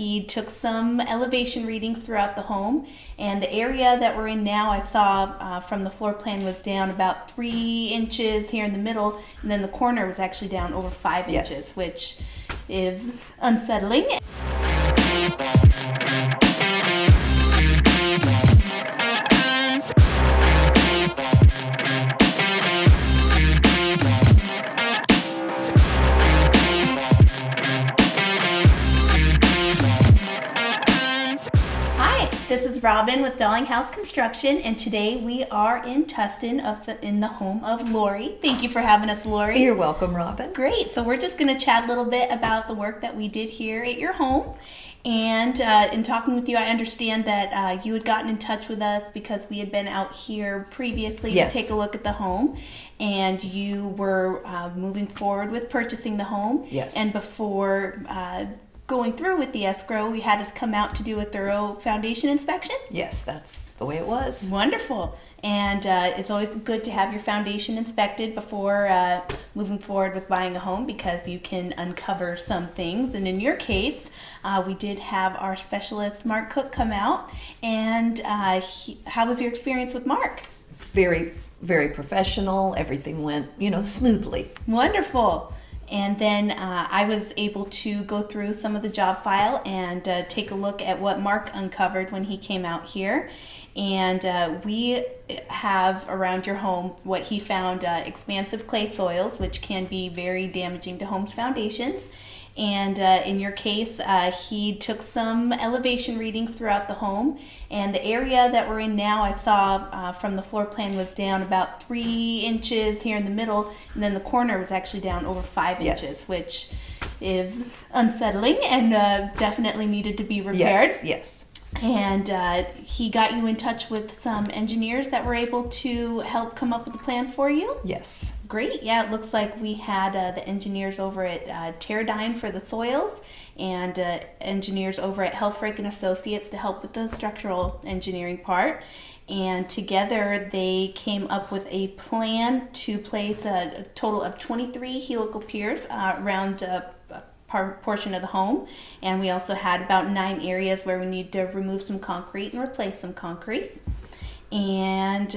he took some elevation readings throughout the home, and the area that we're in now, I saw from the floor plan, was down about 3 inches here in the middle, and then the corner was actually down over 5 inches, which is unsettling. This is Robin with Dalinghaus Construction, and today we are in Tustin in the home of Lori. Thank you for having us, Lori. You're welcome, Robin. Great. So we're just going to chat a little bit about the work that we did here at your home. And in talking with you, I understand that you had gotten in touch with us because we had been out here previously to take a look at the home. And you were moving forward with purchasing the home. Yes. And before going through with the escrow, we had us come out to do a thorough foundation inspection. Yes, that's the way it was. Wonderful. And it's always good to have your foundation inspected before moving forward with buying a home, because you can uncover some things. And in your case, we did have our specialist, Mark Cook, come out. And how was your experience with Mark? Very, very professional. Everything went, smoothly. Wonderful. And then I was able to go through some of the job file and take a look at what Mark uncovered when he came out here. And we have around your home what he found: expansive clay soils, which can be very damaging to homes' foundations. And in your case, he took some elevation readings throughout the home, and the area that we're in now, I saw from the floor plan, was down about 3 inches here in the middle, and then the corner was actually down over 5 inches, which is unsettling and definitely needed to be repaired. Yes. And he got you in touch with some engineers that were able to help come up with a plan for you? Yes. Great. Yeah, it looks like we had the engineers over at Teradyne for the soils, and engineers over at Helfrich and Associates to help with the structural engineering part. And together they came up with a plan to place a total of 23 helical piers around portion of the home, and we also had about 9 areas where we need to remove some concrete and replace some concrete. And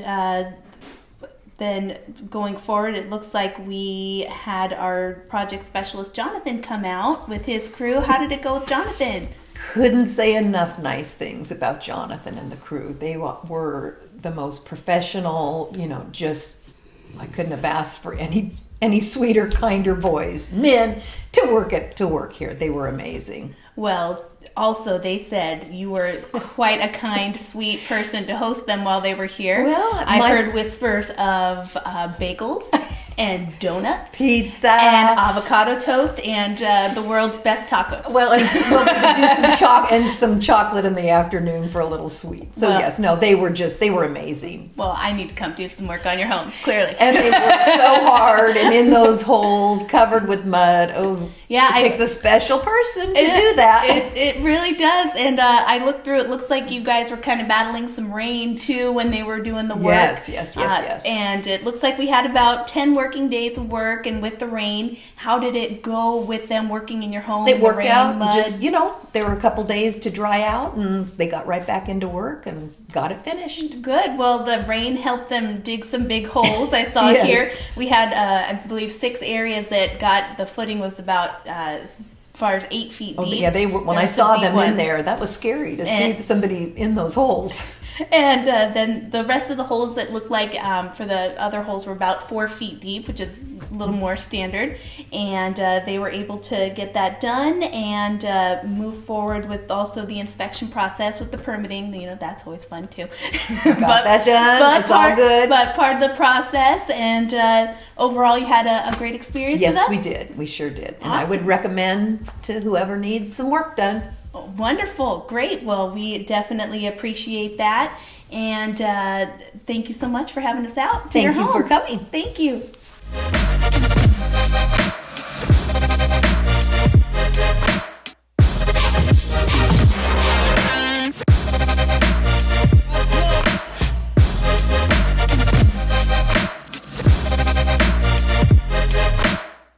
then going forward, it looks like we had our project specialist Jonathan come out with his crew. How did it go with Jonathan? Couldn't say enough nice things about Jonathan and the crew. They were the most professional, I couldn't have asked for any sweeter, kinder men to work here. They were amazing. Well, also they said you were quite a kind, sweet person to host them while they were here. Well, I heard whispers of bagels and donuts, pizza, and avocado toast, and the world's best tacos. Well, and we'll do some chocolate in the afternoon for a little sweet. So they were amazing. Well, I need to come do some work on your home, clearly. And they worked so hard, and in those holes covered with mud. Oh, yeah, it takes a special person to do that. It really does. And I looked through. It looks like you guys were kind of battling some rain too when they were doing the work. Yes. And it looks like we had about 10 working days of work, and with the rain, how did it go with them working in your home? It worked out. Mud? Just there were a couple days to dry out, and they got right back into work and got it finished. Good. Well, the rain helped them dig some big holes. I saw here we had I believe 6 areas that got the footing was about as far as 8 feet deep. Yeah, they were. When I saw them in there, that was scary to see somebody in those holes. And then the rest of the holes that looked like for the other holes were about 4 feet deep, which is a little more standard. And they were able to get that done and move forward with also the inspection process with the permitting. That's always fun too. Got that done. It's all good. But part of the process, and overall you had a great experience with us? Yes, we did. We sure did. And I would recommend to whoever needs some work done. Wonderful. Great. Well, we definitely appreciate that. And thank you so much for having us out to your home. Thank you for coming. Thank you.